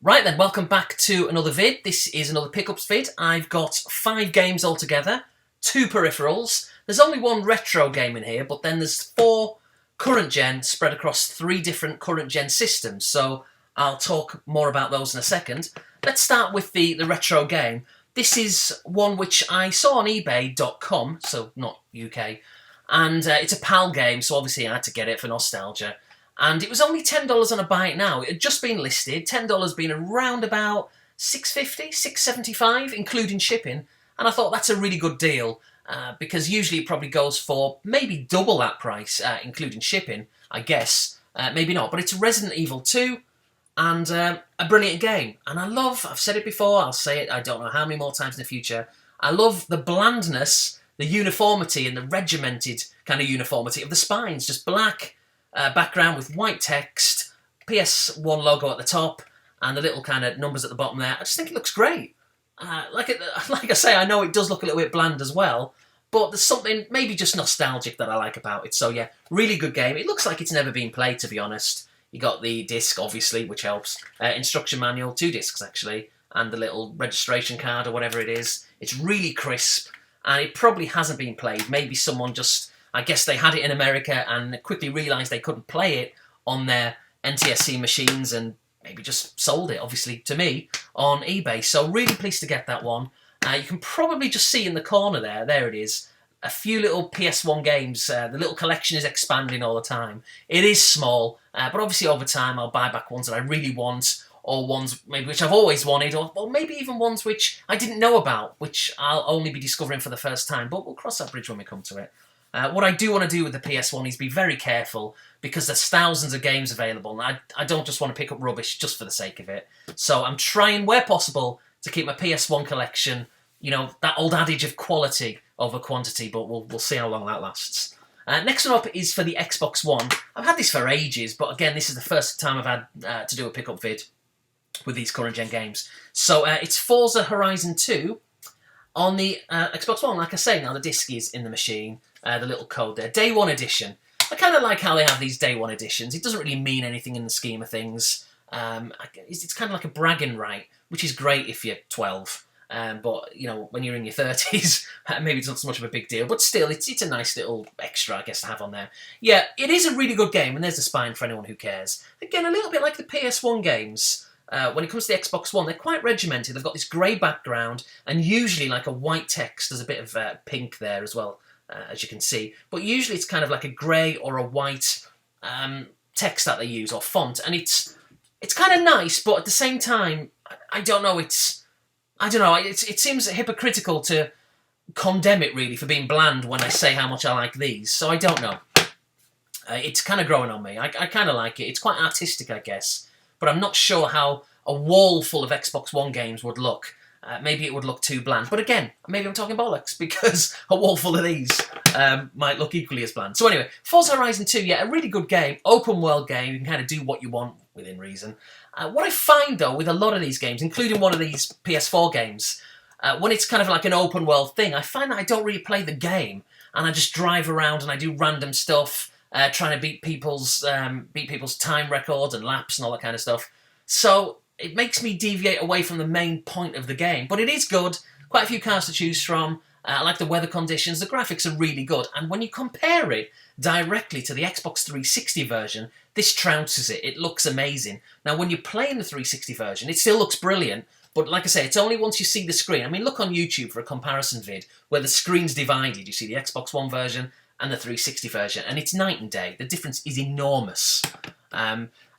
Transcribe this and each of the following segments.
Right then, welcome back to another vid. This is another pickups vid. I've got 5 games altogether, 2 peripherals. There's only 1 retro game in here, but then there's 4 current gen spread across 3 different current gen systems. So I'll talk more about those in a second. Let's start with the retro game. This is one which I saw on eBay.com, so not UK, and it's a PAL game, so obviously I had to get it for nostalgia. And it was only $10 on a buy it now. It had just been listed, $10 being around about $6.50, $6.75, including shipping. And I thought that's a really good deal, because usually it probably goes for maybe double that price, including shipping, I guess. Maybe not, but it's Resident Evil 2, and a brilliant game. And I've said it before, I'll say it, I don't know how many more times in the future, I love the blandness, the uniformity, and the regimented kind of uniformity of the spines, just black, background with white text, PS1 logo at the top, and the little kind of numbers at the bottom there. I just think it looks great. Like I say, I know it does look a little bit bland as well, but there's something maybe just nostalgic that I like about it. So yeah, really good game. It looks like it's never been played, to be honest. You got the disc, obviously, which helps. Instruction manual, 2 discs actually, and the little registration card or whatever it is. It's really crisp, and it probably hasn't been played. Maybe someone just, I guess they had it in America and quickly realised they couldn't play it on their NTSC machines and maybe just sold it, obviously, to me on eBay. So really pleased to get that one. You can probably just see in the corner there it is, a few little PS1 games. The little collection is expanding all the time. It is small, but obviously over time I'll buy back ones that I really want, or ones maybe which I've always wanted, or maybe even ones which I didn't know about, which I'll only be discovering for the first time, but we'll cross that bridge when we come to it. What I do want to do with the PS1 is be very careful, because there's thousands of games available, and I don't just want to pick up rubbish just for the sake of it. So I'm trying, where possible, to keep my PS1 collection, you know, that old adage of quality over quantity, but we'll see how long that lasts. Next one up is for the Xbox One. I've had this for ages, but again, this is the first time I've had to do a pickup vid with these current gen games. So it's Forza Horizon 2 on the Xbox One. Like I say, now the disc is in the machine. The little code there. Day 1 edition. I kind of like how they have these Day 1 editions. It doesn't really mean anything in the scheme of things. It's kind of like a bragging right, which is great if you're 12. But, you know, when you're in your 30s, maybe it's not so much of a big deal. But still, it's a nice little extra, I guess, to have on there. Yeah, it is a really good game, and there's the spine for anyone who cares. Again, a little bit like the PS1 games. When it comes to the Xbox One, they're quite regimented. They've got this grey background, and usually like a white text. There's a bit of pink there as well, as you can see. But usually it's kind of like a grey or a white text that they use, or font. And it's kind of nice, but at the same time, I don't know, it seems hypocritical to condemn it, really, for being bland when I say how much I like these. So I don't know. It's kind of growing on me. I kind of like it. It's quite artistic, I guess. But I'm not sure how a wall full of Xbox One games would look. Maybe it would look too bland. But again, maybe I'm talking bollocks, because a wall full of these might look equally as bland. So anyway, Forza Horizon 2, yeah, a really good game. Open world game. You can kind of do what you want within reason. What I find, though, with a lot of these games, including one of these PS4 games, when it's kind of like an open world thing, I find that I don't really play the game, and I just drive around and I do random stuff, trying to beat people's time records and laps and all that kind of stuff. So it makes me deviate away from the main point of the game. But it is good. Quite a few cars to choose from. I like the weather conditions. The graphics are really good. And when you compare it directly to the Xbox 360 version, this trounces it. It looks amazing. Now, when you're playing the 360 version, it still looks brilliant. But like I say, it's only once you see the screen. I mean, look on YouTube for a comparison vid where the screen's divided. You see the Xbox One version and the 360 version, and it's night and day. The difference is enormous.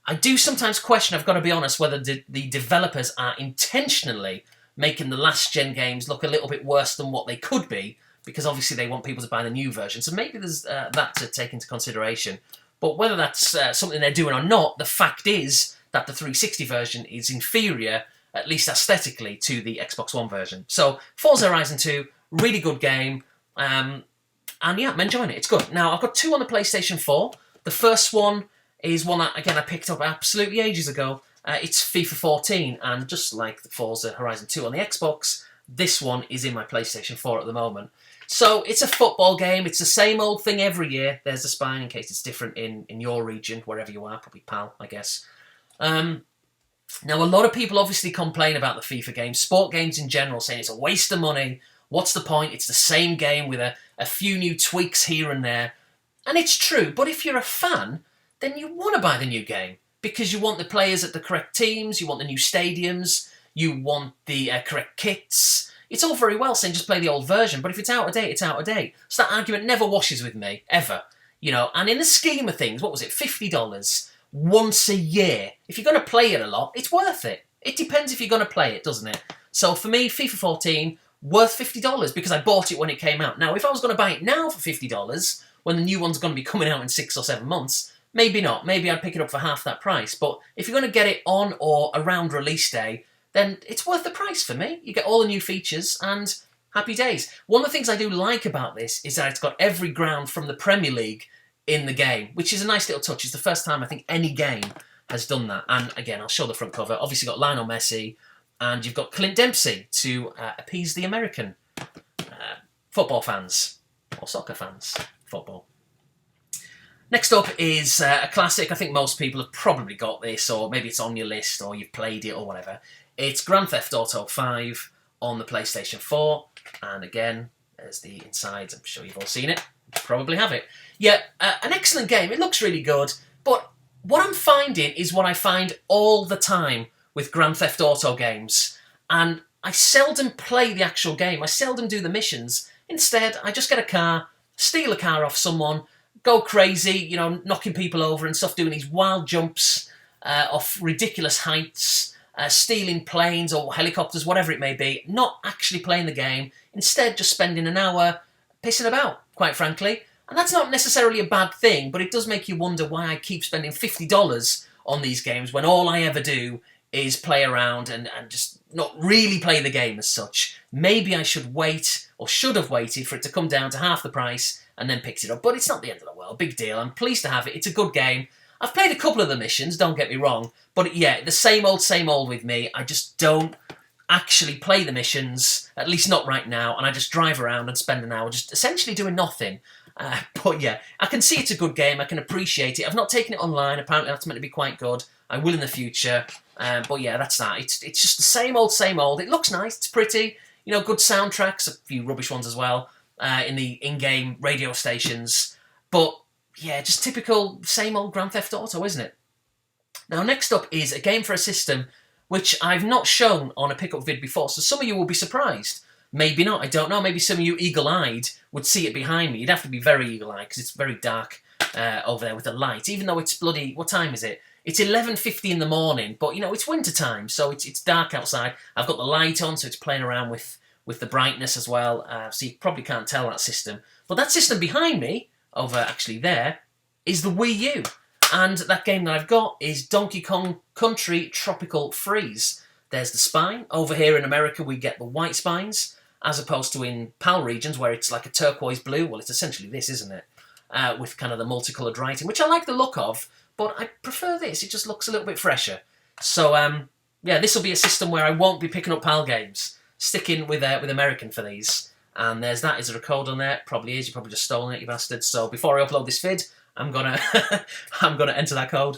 I do sometimes question, I've got to be honest, whether the developers are intentionally making the last-gen games look a little bit worse than what they could be, because obviously they want people to buy the new version. So maybe there's that to take into consideration. But whether that's something they're doing or not, the fact is that the 360 version is inferior, at least aesthetically, to the Xbox One version. So Forza Horizon 2, really good game. And yeah, I'm enjoying it. It's good. Now, I've got 2 on the PlayStation 4. The first one is one that, again, I picked up absolutely ages ago. It's FIFA 14, and just like the Forza Horizon 2 on the Xbox, this one is in my PlayStation 4 at the moment. So it's a football game. It's the same old thing every year. There's the spine in case it's different in your region, wherever you are, probably PAL, I guess. Now, a lot of people obviously complain about the FIFA games, sport games in general, saying it's a waste of money. What's the point? It's the same game with a few new tweaks here and there. And it's true, but if you're a fan, then you want to buy the new game because you want the players at the correct teams, you want the new stadiums, you want the correct kits. It's all very well saying just play the old version, but if it's out of date, it's out of date. So that argument never washes with me, ever. You know, and in the scheme of things, what was it, $50 once a year? If you're going to play it a lot, it's worth it. It depends if you're going to play it, doesn't it? So for me, FIFA 14, worth $50 because I bought it when it came out. Now, if I was going to buy it now for $50, when the new one's going to be coming out in 6 or 7 months, maybe not. Maybe I'd pick it up for half that price. But if you're going to get it on or around release day, then it's worth the price for me. You get all the new features and happy days. One of the things I do like about this is that it's got every ground from the Premier League in the game, which is a nice little touch. It's the first time I think any game has done that. And again, I'll show the front cover. Obviously got Lionel Messi and you've got Clint Dempsey to appease the American football fans, or soccer fans, football. Next up is a classic. I think most people have probably got this, or maybe it's on your list, or you've played it, or whatever. It's Grand Theft Auto 5 on the PlayStation 4. And again, there's the inside. I'm sure you've all seen it. You probably have it. Yeah, an excellent game. It looks really good. But what I'm finding is what I find all the time with Grand Theft Auto games. And I seldom play the actual game. I seldom do the missions. Instead, I just get a car, steal a car off someone, go crazy, you know, knocking people over and stuff, doing these wild jumps off ridiculous heights, stealing planes or helicopters, whatever it may be, not actually playing the game, instead just spending an hour pissing about, quite frankly. And that's not necessarily a bad thing, but it does make you wonder why I keep spending $50 on these games when all I ever do is play around and just not really play the game as such. Maybe I should wait, or should have waited, for it to come down to half the price and then picked it up. But it's not the end of the world. Big deal. I'm pleased to have it. It's a good game. I've played a couple of the missions, don't get me wrong. But yeah, the same old with me. I just don't actually play the missions, at least not right now. And I just drive around and spend an hour just essentially doing nothing. But yeah, I can see it's a good game. I can appreciate it. I've not taken it online. Apparently that's meant to be quite good. I will in the future. But yeah, that's that. It's just the same old. It looks nice. It's pretty. You know, good soundtracks. A few rubbish ones as well. In the in-game radio stations. But yeah, just typical same old Grand Theft Auto, isn't it? Now, next up is a game for a system which I've not shown on a pickup vid before, so some of you will be surprised. Maybe not, I don't know. Maybe some of you eagle-eyed would see it behind me. You'd have to be very eagle-eyed because it's very dark over there with the light, even though it's bloody... What time is it? It's 11:50 in the morning, but, you know, it's winter time, so it's dark outside. I've got the light on, so it's playing around with the brightness as well, so you probably can't tell that system. But that system behind me, over actually there, is the Wii U. And that game that I've got is Donkey Kong Country Tropical Freeze. There's the spine. Over here in America, we get the white spines, as opposed to in PAL regions, where it's like a turquoise blue. Well, it's essentially this, isn't it? With kind of the multicoloured writing, which I like the look of, but I prefer this. It just looks a little bit fresher. So, yeah, this will be a system where I won't be picking up PAL games. Sticking with American for these. And there's that. Is there a code on there? Probably is. You've probably just stolen it, you bastards. So before I upload this vid, I'm gonna enter that code.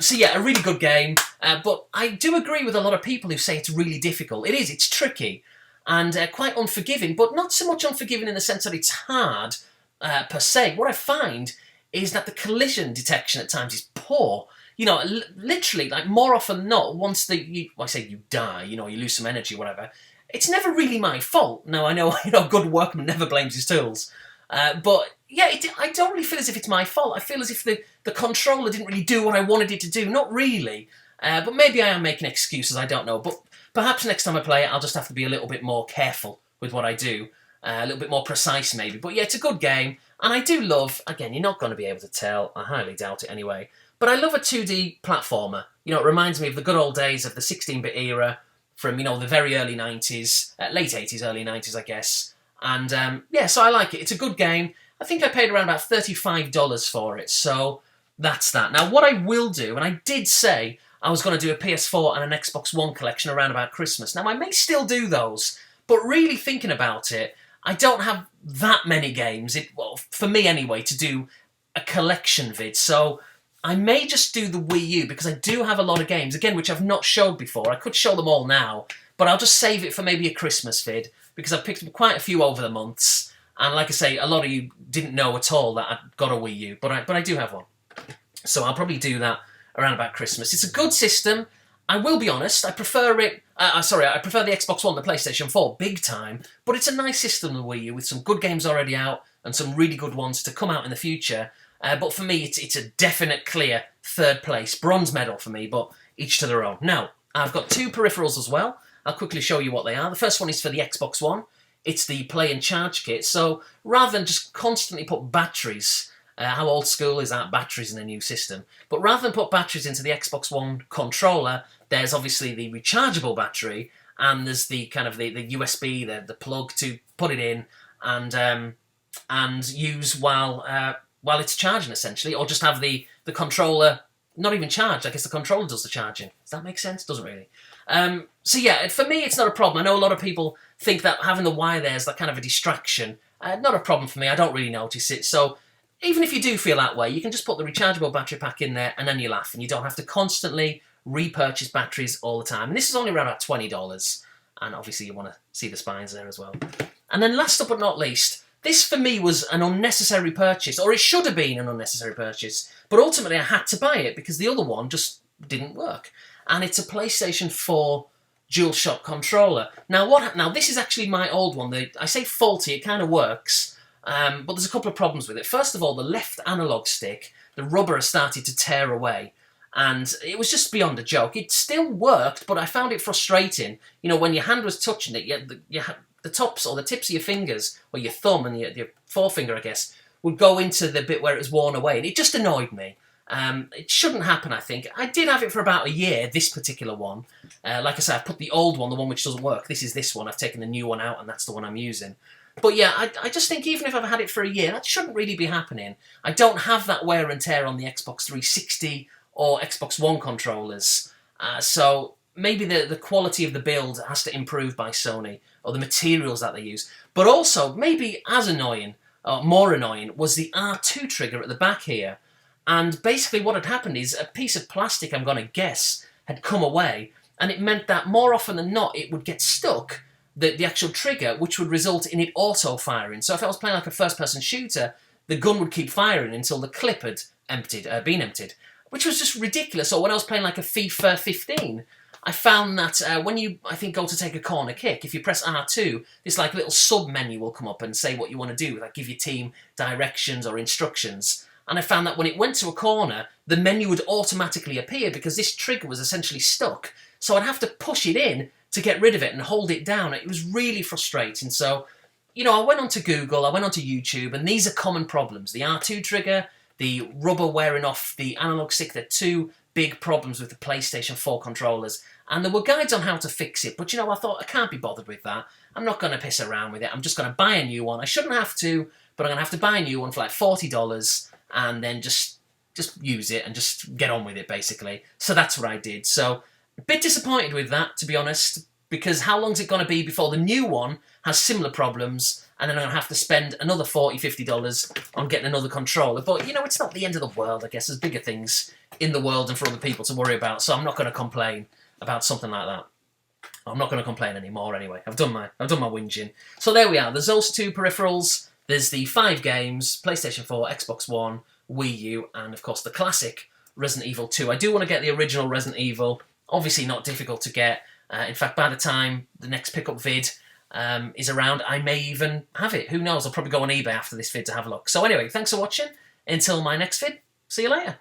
So yeah, a really good game. But I do agree with a lot of people who say it's really difficult. It is. It's tricky and quite unforgiving, but not so much unforgiving in the sense that it's hard per se. What I find is that the collision detection at times is poor. You know, literally, like more often than not, once you die, you know, you lose some energy, whatever. It's never really my fault. Now, I know, you know, a good workman never blames his tools. But, yeah, I don't really feel as if it's my fault. I feel as if the controller didn't really do what I wanted it to do. Not really. But maybe I am making excuses, I don't know. But perhaps next time I play it, I'll just have to be a little bit more careful with what I do. A little bit more precise, maybe. But, yeah, it's a good game. And I do love, again, you're not going to be able to tell. I highly doubt it anyway. But I love a 2D platformer. You know, it reminds me of the good old days of the 16-bit era, from, you know, the very early 90s, late 80s, early 90s, I guess. And, yeah, so I like it. It's a good game. I think I paid around about $35 for it, so that's that. Now, what I will do, and I did say I was going to do a PS4 and an Xbox One collection around about Christmas. Now, I may still do those, but really thinking about it, I don't have that many games, well, for me anyway, to do a collection vid. So I may just do the Wii U because I do have a lot of games, again, which I've not showed before. I could show them all now, but I'll just save it for maybe a Christmas vid because I've picked up quite a few over the months. And like I say, a lot of you didn't know at all that I'd got a Wii U, but I do have one. So I'll probably do that around about Christmas. It's a good system. I will be honest, I prefer it... I prefer the Xbox One, the PlayStation 4, big time. But it's a nice system, the Wii U, with some good games already out and some really good ones to come out in the future. But for me, it's a definite, clear third place. Bronze medal for me, but each to their own. Now, I've got two peripherals as well. I'll quickly show you what they are. The first one is for the Xbox One. It's the play and charge kit. So rather than just constantly put batteries... how old school is that, batteries in a new system? But rather than put batteries into the Xbox One controller, there's obviously the rechargeable battery, and there's the kind of the USB, the plug to put it in and use while it's charging, essentially, or just have the controller not even charged. I guess the controller does the charging. Does that make sense? Doesn't really. So yeah, for me, it's not a problem. I know a lot of people think that having the wire there is like kind of a distraction. Not a problem for me. I don't really notice it. So even if you do feel that way, you can just put the rechargeable battery pack in there and then you laugh, and you don't have to constantly repurchase batteries all the time. And this is only around about $20, and obviously you want to see the spines there as well. And then last but not least, this for me was an unnecessary purchase, or it should have been an unnecessary purchase, but ultimately I had to buy it because the other one just didn't work. And it's a PlayStation 4 DualShock controller. Now this is actually my old one. I say faulty, it kind of works, but there's a couple of problems with it. First of all, the left analog stick, the rubber has started to tear away. And it was just beyond a joke. It still worked, but I found it frustrating. You know, when your hand was touching it, the tops or the tips of your fingers, or your thumb and your forefinger, I guess, would go into the bit where it was worn away. And it just annoyed me. It shouldn't happen, I think. I did have it for about a year, this particular one. Like I said, I've put the old one, the one which doesn't work. This is this one. I've taken the new one out, and that's the one I'm using. But yeah, I just think even if I've had it for a year, that shouldn't really be happening. I don't have that wear and tear on the Xbox 360 or Xbox One controllers. So maybe the quality of the build has to improve by Sony, or the materials that they use. But also, maybe as annoying, or more annoying, was the R2 trigger at the back here. And basically what had happened is a piece of plastic, I'm going to guess, had come away, and it meant that more often than not it would get stuck, the actual trigger, which would result in it auto-firing. So if I was playing like a first-person shooter, the gun would keep firing until the clip had been emptied, which was just ridiculous. Or when I was playing like a FIFA 15, I found that when you, I think, go to take a corner kick, if you press R2, this like little sub-menu will come up and say what you want to do, like give your team directions or instructions. And I found that when it went to a corner, the menu would automatically appear because this trigger was essentially stuck. So I'd have to push it in to get rid of it and hold it down. It was really frustrating. So, you know, I went onto Google, I went onto YouTube, and these are common problems. The R2 trigger, the rubber wearing off the analog stick, they're two big problems with the PlayStation 4 controllers. And there were guides on how to fix it, but you know, I thought I can't be bothered with that. I'm not going to piss around with it. I'm just going to buy a new one. I shouldn't have to, but I'm going to have to buy a new one for like $40 and then just use it and just get on with it, basically. So that's what I did. So a bit disappointed with that, to be honest, because how long's it going to be before the new one has similar problems, and then I'm going to have to spend another $40, $50 on getting another controller. But, you know, it's not the end of the world, I guess. There's bigger things in the world and for other people to worry about, so I'm not going to complain about something like that. I'm not going to complain anymore anyway. I've done my whinging. So there we are. There's those two peripherals. There's the 5 games, PlayStation 4, Xbox One, Wii U, and of course the classic Resident Evil 2. I do want to get the original Resident Evil. Obviously not difficult to get. In fact, by the time the next pickup vid is around, I may even have it. Who knows? I'll probably go on eBay after this vid to have a look. So anyway, thanks for watching. Until my next vid, see you later.